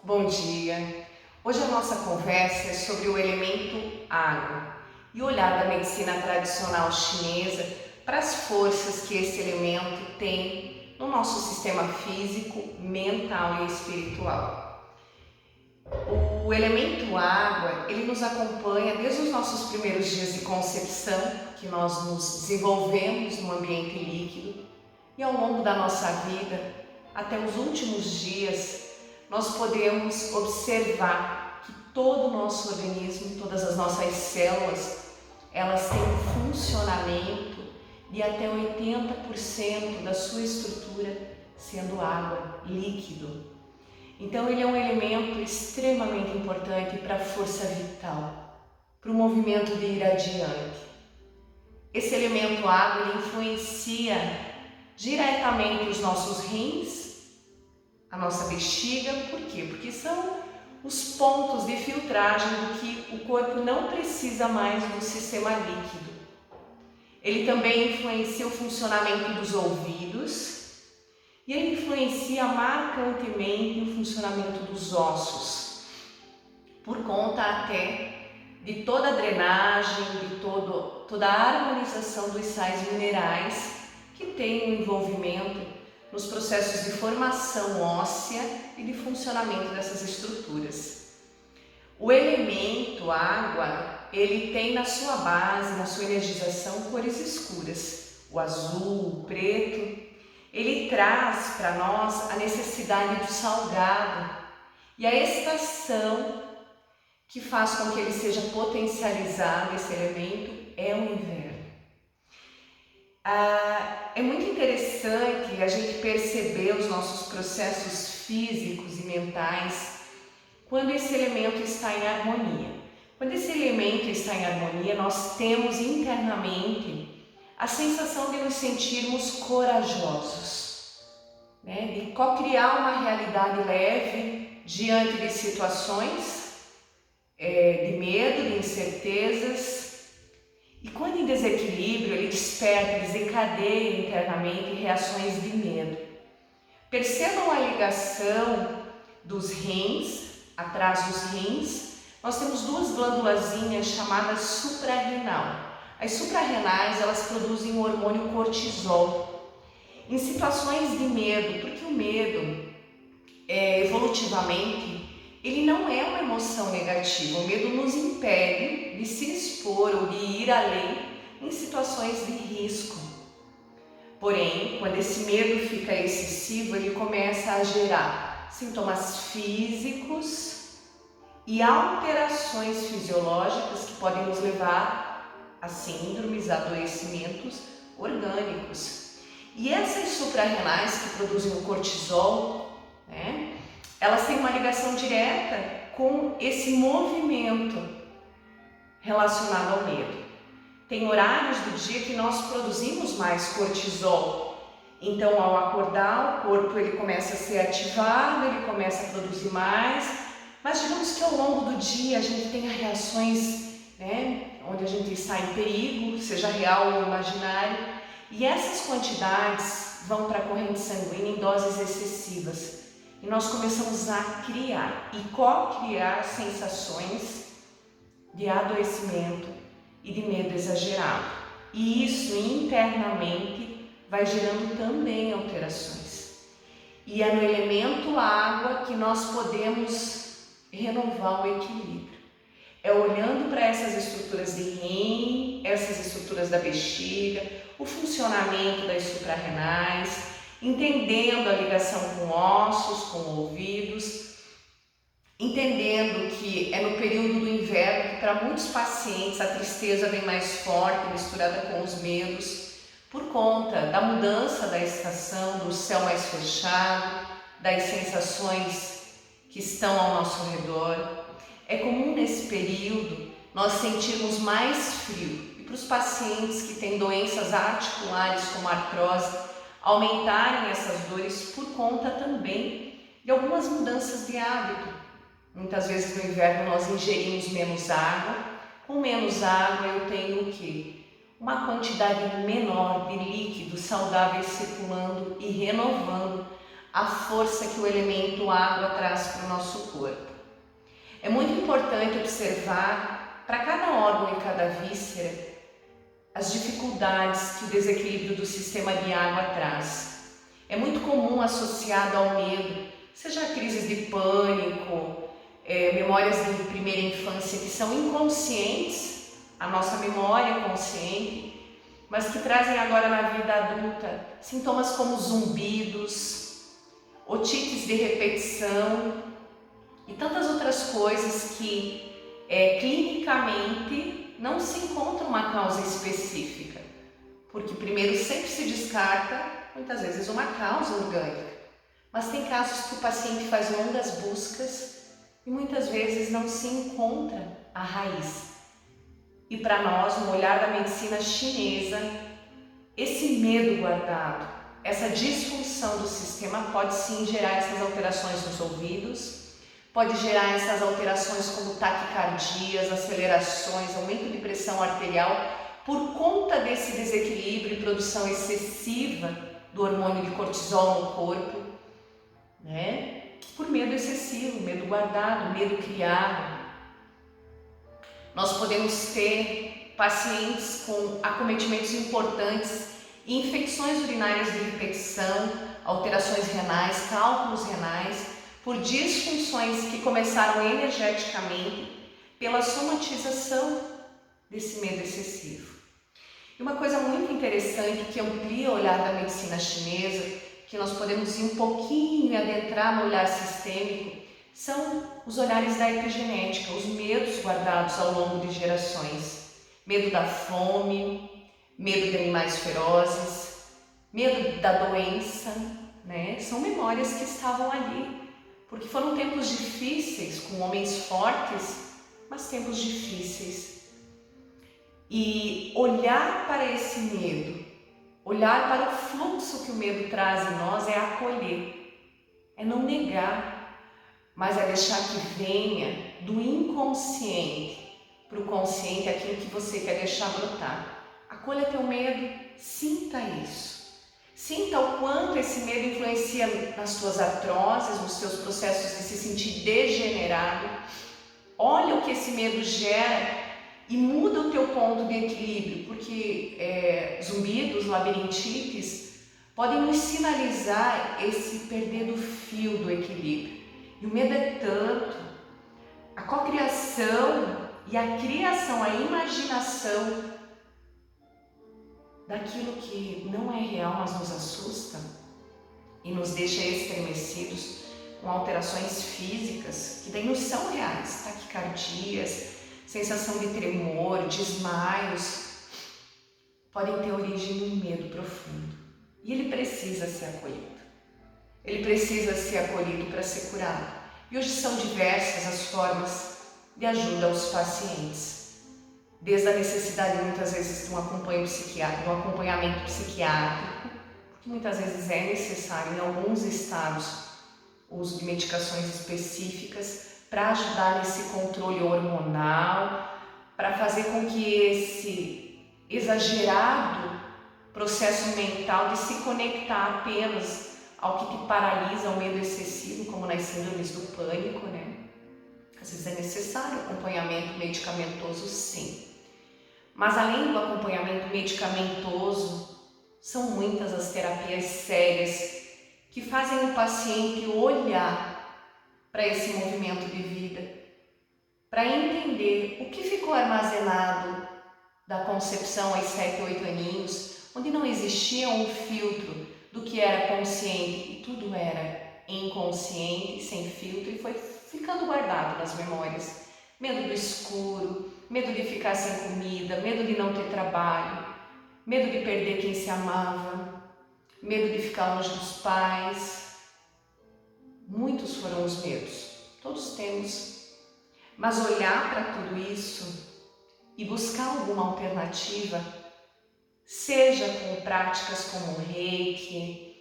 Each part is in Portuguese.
Bom dia! Hoje a nossa conversa é sobre o elemento água e o olhar da medicina tradicional chinesa para as forças que esse elemento tem no nosso sistema físico, mental e espiritual. O elemento água, ele nos acompanha desde os nossos primeiros dias de concepção, que nós nos desenvolvemos no ambiente líquido, e ao longo da nossa vida, até os últimos dias, nós podemos observar que todo o nosso organismo, todas as nossas células, elas têm um funcionamento de até 80% da sua estrutura sendo água, líquido. Então ele é um elemento extremamente importante para a força vital, para o movimento de ir adiante. Esse elemento água, ele influencia diretamente os nossos rins, a nossa bexiga. Por quê? Porque são os pontos de filtragem do que o corpo não precisa mais do sistema líquido. Ele também influencia o funcionamento dos ouvidos e ele influencia marcantemente o funcionamento dos ossos, por conta até de toda a drenagem, de toda a harmonização dos sais minerais que tem um envolvimento nos processos de formação óssea e de funcionamento dessas estruturas. O elemento água, ele tem na sua base, na sua energização, cores escuras. O azul, o preto, ele traz para nós a necessidade do salgado e a estação que faz com que ele seja potencializado, esse elemento, é o inverno. É muito interessante a gente perceber os nossos processos físicos e mentais quando esse elemento está em harmonia. Quando esse elemento está em harmonia, nós temos internamente a sensação de nos sentirmos corajosos, de co-criar uma realidade leve diante de situações de medo, de incertezas. E quando em desequilíbrio, ele desperta, desencadeia internamente reações de medo. Percebam a ligação dos rins, atrás dos rins, nós temos duas glândulazinhas chamadas suprarrenal. As suprarrenais, elas produzem o hormônio cortisol. Em situações de medo, porque o medo, evolutivamente, ele não é uma emoção negativa. O medo nos impede de se expor ou de ir além em situações de risco. Porém, quando esse medo fica excessivo, ele começa a gerar sintomas físicos e alterações fisiológicas que podem nos levar a síndromes, a adoecimentos orgânicos. E essas suprarrenais que produzem o cortisol, elas têm uma ligação direta com esse movimento relacionado ao medo. Tem horários do dia que nós produzimos mais cortisol. Então, ao acordar, o corpo ele começa a ser ativado, ele começa a produzir mais. Mas digamos que ao longo do dia a gente tenha reações, onde a gente está em perigo, seja real ou imaginário. E essas quantidades vão para a corrente sanguínea em doses excessivas. E nós começamos a criar e co-criar sensações de adoecimento e de medo exagerado. E isso internamente vai gerando também alterações. E é no elemento água que nós podemos renovar o equilíbrio. É olhando para essas estruturas de rim, essas estruturas da bexiga, o funcionamento das suprarrenais, entendendo a ligação com ossos, com ouvidos, entendendo que é no período do inverno que para muitos pacientes a tristeza vem mais forte, misturada com os medos, por conta da mudança da estação, do céu mais fechado, das sensações que estão ao nosso redor. É comum nesse período nós sentirmos mais frio e para os pacientes que têm doenças articulares como artrose, aumentarem essas dores por conta também de algumas mudanças de hábito. Muitas vezes no inverno nós ingerimos menos água. Com menos água eu tenho o quê? Uma quantidade menor de líquidos saudáveis circulando e renovando a força que o elemento água traz para o nosso corpo. É muito importante observar para cada órgão e cada víscera as dificuldades que o desequilíbrio do sistema de água traz. É muito comum associado ao medo, seja crises de pânico, memórias de primeira infância que são inconscientes, a nossa memória consciente, mas que trazem agora na vida adulta sintomas como zumbidos, otites de repetição e tantas outras coisas que clinicamente não se encontra uma causa específica, porque primeiro sempre se descarta, muitas vezes, uma causa orgânica, mas tem casos que o paciente faz longas buscas e muitas vezes não se encontra a raiz. E para nós, no olhar da medicina chinesa, esse medo guardado, essa disfunção do sistema pode sim gerar essas alterações nos ouvidos, pode gerar essas alterações como taquicardias, acelerações, aumento de pressão arterial, por conta desse desequilíbrio e produção excessiva do hormônio de cortisol no corpo, né? Por medo excessivo, medo guardado, medo criado. Nós podemos ter pacientes com acometimentos importantes, infecções urinárias de repetição, alterações renais, cálculos renais, por disfunções que começaram energeticamente pela somatização desse medo excessivo. E uma coisa muito interessante que amplia o olhar da medicina chinesa, que nós podemos ir um pouquinho e adentrar no olhar sistêmico, são os olhares da epigenética, os medos guardados ao longo de gerações. Medo da fome, medo de animais ferozes, medo da doença, né? São memórias que estavam ali, porque foram tempos difíceis, com homens fortes, mas tempos difíceis. E olhar para esse medo, olhar para o fluxo que o medo traz em nós é acolher, é não negar, mas é deixar que venha do inconsciente para o consciente aquilo que você quer deixar brotar. Acolha teu medo, sinta isso. Sinta o quanto esse medo influencia nas tuas artroses, nos teus processos de se sentir degenerado. Olha o que esse medo gera e muda o teu ponto de equilíbrio, porque zumbidos, labirintites podem nos sinalizar esse perder do fio do equilíbrio. E o medo é tanto, a cocriação e a criação, a imaginação daquilo que não é real, mas nos assusta e nos deixa estremecidos com alterações físicas que daí não são reais, taquicardias, sensação de tremor, desmaios, podem ter origem num medo profundo. E ele precisa ser acolhido. Ele precisa ser acolhido para ser curado. E hoje são diversas as formas de ajuda aos pacientes. Desde a necessidade, muitas vezes, de um acompanhamento psiquiátrico, porque muitas vezes é necessário, em alguns estados, o uso de medicações específicas para ajudar nesse controle hormonal, para fazer com que esse exagerado processo mental de se conectar apenas ao que te paralisa, ao medo excessivo, como nas síndromes do pânico, né? Às vezes é necessário acompanhamento medicamentoso, sim. Mas além do acompanhamento medicamentoso, são muitas as terapias sérias que fazem o paciente olhar para esse movimento de vida, para entender o que ficou armazenado da concepção aos 7, 8 aninhos, onde não existia um filtro do que era consciente e tudo era inconsciente, sem filtro, e foi ficando guardado nas memórias. Medo do escuro, medo de ficar sem comida, medo de não ter trabalho, medo de perder quem se amava, medo de ficar longe dos pais. Muitos foram os medos, todos temos. Mas olhar para tudo isso e buscar alguma alternativa, seja com práticas como Reiki,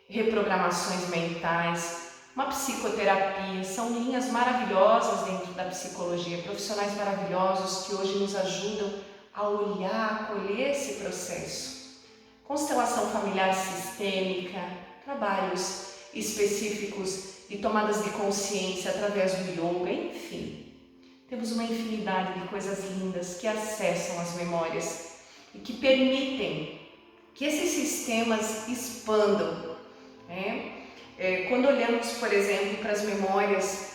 reprogramações mentais, uma psicoterapia, são linhas maravilhosas dentro da psicologia, profissionais maravilhosos que hoje nos ajudam a olhar, a acolher esse processo. Constelação familiar sistêmica, trabalhos específicos de tomadas de consciência através do yoga, enfim. Temos uma infinidade de coisas lindas que acessam as memórias e que permitem que esses sistemas expandam, né? Quando olhamos, por exemplo, para as memórias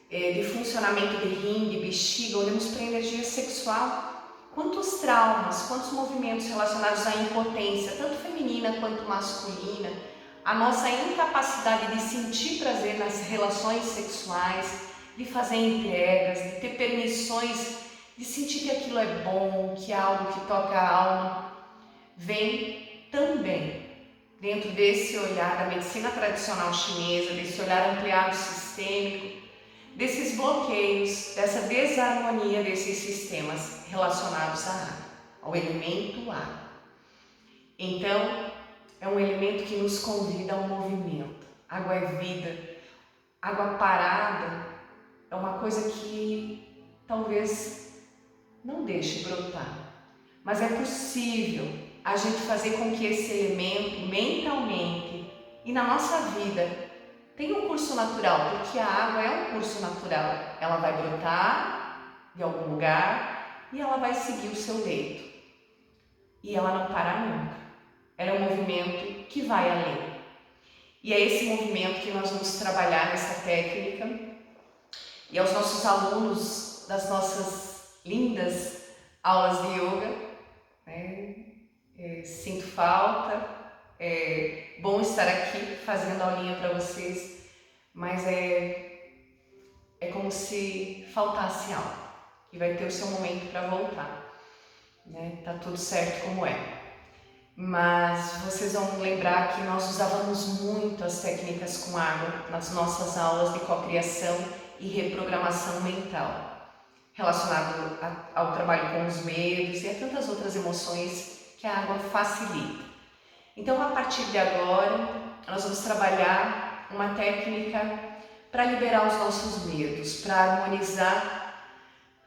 de funcionamento de rim, de bexiga, olhamos para a energia sexual, quantos traumas, quantos movimentos relacionados à impotência, tanto feminina quanto masculina, a nossa incapacidade de sentir prazer nas relações sexuais, de fazer entregas, de ter permissões, de sentir que aquilo é bom, que é algo que toca a alma, vem também dentro desse olhar da medicina tradicional chinesa, desse olhar ampliado sistêmico, desses bloqueios, dessa desarmonia desses sistemas relacionados à água, ao elemento água. Então, é um elemento que nos convida ao movimento. Água é vida. Água parada é uma coisa que talvez não deixe brotar, mas é possível a gente fazer com que esse elemento mentalmente e na nossa vida tenha um curso natural, porque a água é um curso natural. Ela vai brotar de algum lugar e ela vai seguir o seu leito. E ela não para nunca. Ela é um movimento que vai além. E é esse movimento que nós vamos trabalhar nessa técnica. E aos nossos alunos das nossas lindas aulas de yoga, né? Sinto falta, é bom estar aqui fazendo aulinha para vocês, mas é como se faltasse algo, e vai ter o seu momento para voltar, né? Tá tudo certo como é. Mas vocês vão lembrar que nós usávamos muito as técnicas com água nas nossas aulas de cocriação e reprogramação mental, relacionado ao trabalho com os medos e a tantas outras emoções que a água facilita. Então, a partir de agora, nós vamos trabalhar uma técnica para liberar os nossos medos, para harmonizar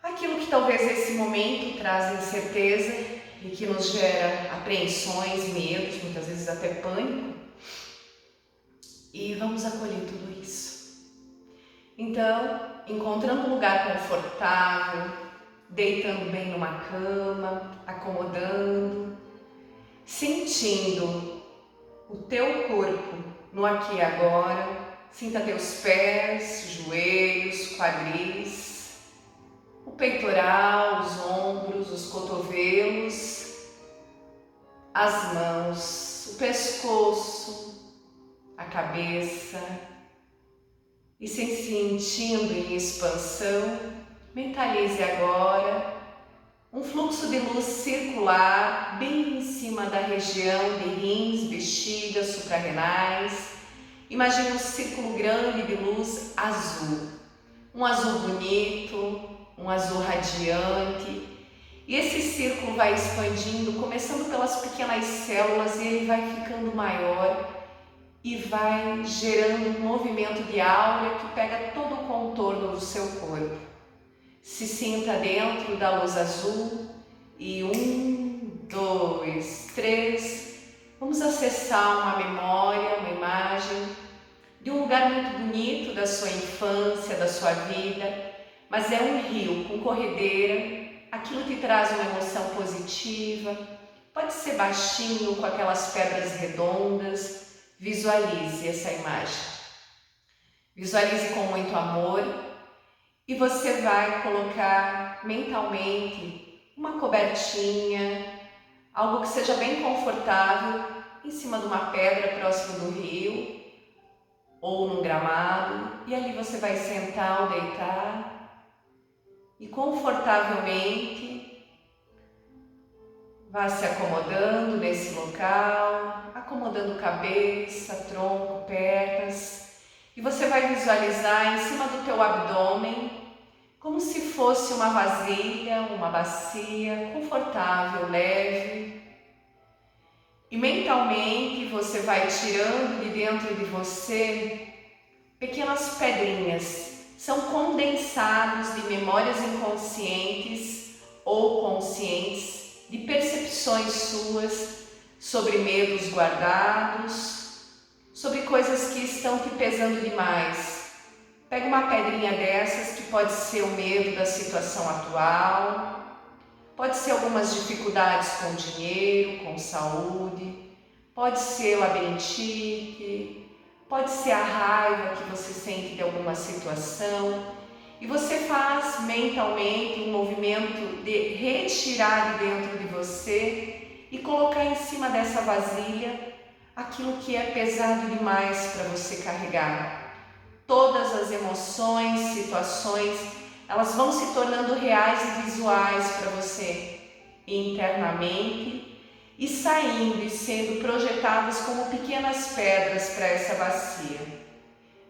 aquilo que talvez esse momento traz incerteza e que nos gera apreensões, medos, muitas vezes até pânico. E vamos acolher tudo isso. Então, encontrando um lugar confortável, deitando bem numa cama, acomodando, sentindo o teu corpo no aqui e agora. Sinta teus pés, joelhos, quadris, o peitoral, os ombros, os cotovelos, as mãos, o pescoço, a cabeça. E se sentindo em expansão, mentalize agora um fluxo de luz circular bem em cima da região de rins, bexiga, suprarrenais. Imagine um círculo grande de luz azul, um azul bonito, um azul radiante. E esse círculo vai expandindo, começando pelas pequenas células, e ele vai ficando maior e vai gerando um movimento de aura que pega todo o contorno do seu corpo. Se sinta dentro da luz azul e 1, 2, 3. Vamos acessar uma memória, uma imagem de um lugar muito bonito da sua infância, da sua vida, mas é um rio com corredeira. Aquilo te traz uma emoção positiva. Pode ser baixinho, com aquelas pedras redondas. Visualize essa imagem. Visualize com muito amor. E você vai colocar mentalmente uma cobertinha, algo que seja bem confortável, em cima de uma pedra próximo do rio ou num gramado. E ali você vai sentar ou deitar e confortavelmente vá se acomodando nesse local, acomodando cabeça, tronco, pernas. E você vai visualizar em cima do teu abdômen como se fosse uma vasilha, uma bacia confortável, leve. E mentalmente você vai tirando de dentro de você pequenas pedrinhas. São condensados de memórias inconscientes ou conscientes, de percepções suas sobre medos guardados, sobre coisas que estão te pesando demais. Pega uma pedrinha dessas que pode ser o medo da situação atual, pode ser algumas dificuldades com dinheiro, com saúde, pode ser labirintite, pode ser a raiva que você sente de alguma situação. E você faz mentalmente um movimento de retirar de dentro de você e colocar em cima dessa vasilha aquilo que é pesado demais para você carregar. Todas as emoções, situações, elas vão se tornando reais e visuais para você internamente e saindo e sendo projetadas como pequenas pedras para essa bacia.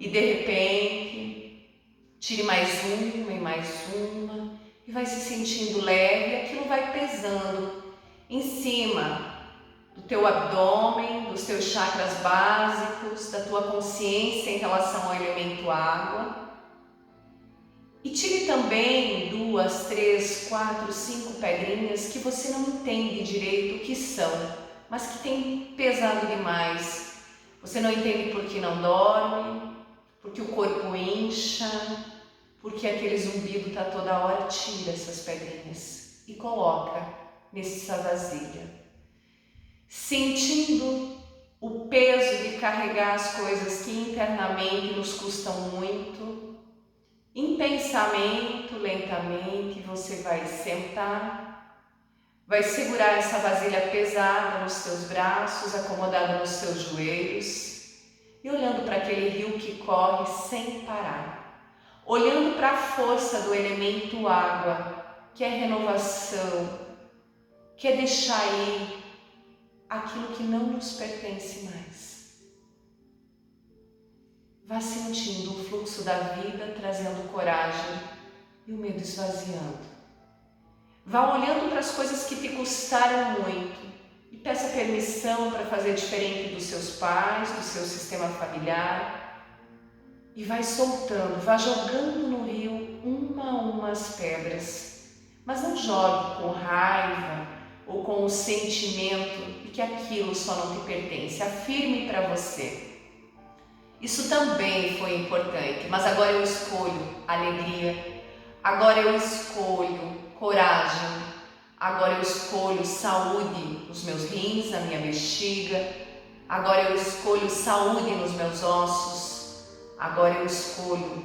E de repente, tire mais uma e mais uma e vai se sentindo leve, aquilo vai pesando em cima do teu abdômen, dos teus chakras básicos, da tua consciência em relação ao elemento água. E tire também 2, 3, 4, 5 pedrinhas que você não entende direito o que são, mas que tem pesado demais. Você não entende porque não dorme, porque o corpo incha, porque aquele zumbido está toda hora. Tira essas pedrinhas e coloca nessa vasilha, sentindo o peso de carregar as coisas que internamente nos custam muito. Em pensamento, lentamente, você vai sentar, vai segurar essa vasilha pesada nos seus braços, acomodada nos seus joelhos e olhando para aquele rio que corre sem parar, olhando para a força do elemento água, que é renovação, que é deixar ir aquilo que não nos pertence mais. Vá sentindo o fluxo da vida, trazendo coragem e o medo esvaziando. Vá olhando para as coisas que te custaram muito e peça permissão para fazer diferente dos seus pais, do seu sistema familiar. E vai soltando, vá jogando no rio uma a uma as pedras. Mas não jogue com raiva ou com o sentimento de que aquilo só não te pertence. Afirme para você. Isso também foi importante, mas agora eu escolho alegria, agora eu escolho coragem, agora eu escolho saúde nos meus rins, na minha bexiga, agora eu escolho saúde nos meus ossos, agora eu escolho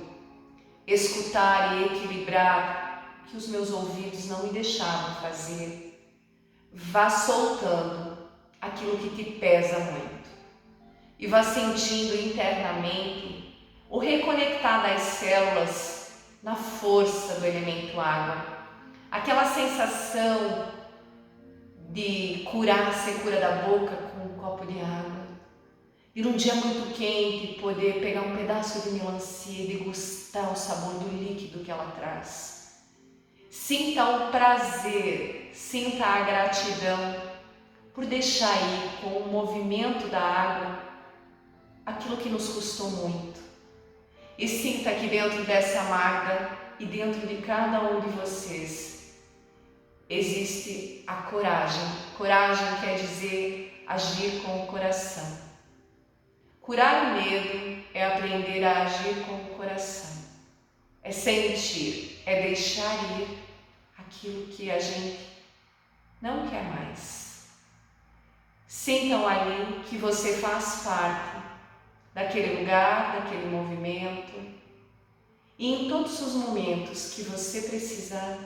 escutar e equilibrar o que os meus ouvidos não me deixavam fazer. Vá soltando aquilo que te pesa muito. E vá sentindo internamente o reconectar das células na força do elemento água. Aquela sensação de curar a secura da boca com um copo de água. E num dia muito quente poder pegar um pedaço de melancia e degustar o sabor do líquido que ela traz. Sinta o prazer, sinta a gratidão por deixar ir com o movimento da água aquilo que nos custou muito. E sinta que dentro dessa mágoa e dentro de cada um de vocês existe a coragem. Coragem quer dizer agir com o coração. Curar o medo é aprender a agir com o coração. É sentir, é deixar ir aquilo que a gente não quer mais. Sintam ali que você faz parte daquele lugar, daquele movimento, e em todos os momentos que você precisar,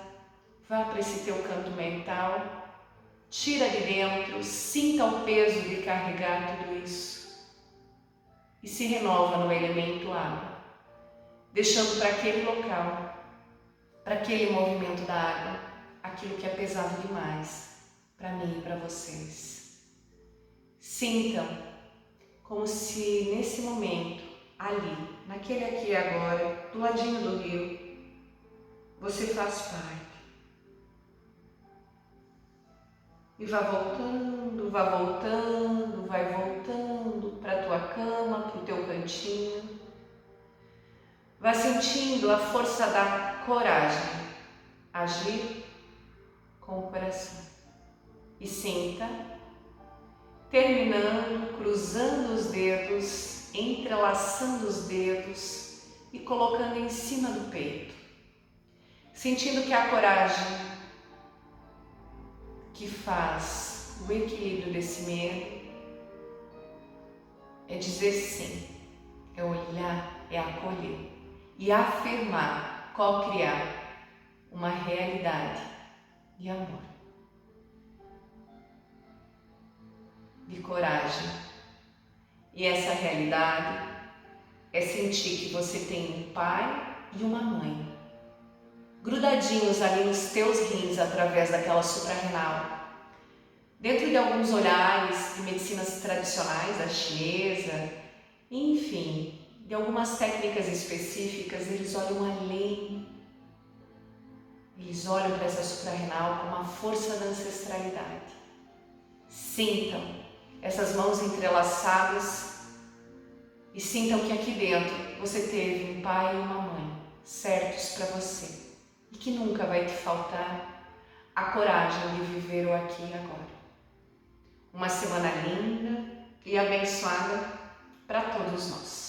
vá para esse teu canto mental, tira de dentro, sinta o peso de carregar tudo isso e se renova no elemento água, deixando para aquele local, para aquele movimento da água, aquilo que é pesado demais para mim e para vocês. Sintam como se nesse momento, ali, naquele aqui e agora, do ladinho do rio, você faz parte. E vá voltando, vai voltando para a tua cama, para o teu cantinho. Vá sentindo a força da coragem, agir com o coração. E sinta, terminando, cruzando os dedos, entrelaçando os dedos e colocando em cima do peito, sentindo que a coragem que faz o equilíbrio desse medo é dizer sim, é olhar, é acolher e afirmar, co-criar uma realidade de amor, de coragem. E essa realidade é sentir que você tem um pai e uma mãe grudadinhos ali nos teus rins através daquela suprarrenal. Dentro de alguns olhares de medicinas tradicionais, a chinesa, enfim, de algumas técnicas específicas, eles olham além. Eles olham para essa suprarrenal como a força da ancestralidade. Sintam essas mãos entrelaçadas e sintam que aqui dentro você teve um pai e uma mãe certos para você e que nunca vai te faltar a coragem de viver o aqui e agora. Uma semana linda e abençoada para todos nós.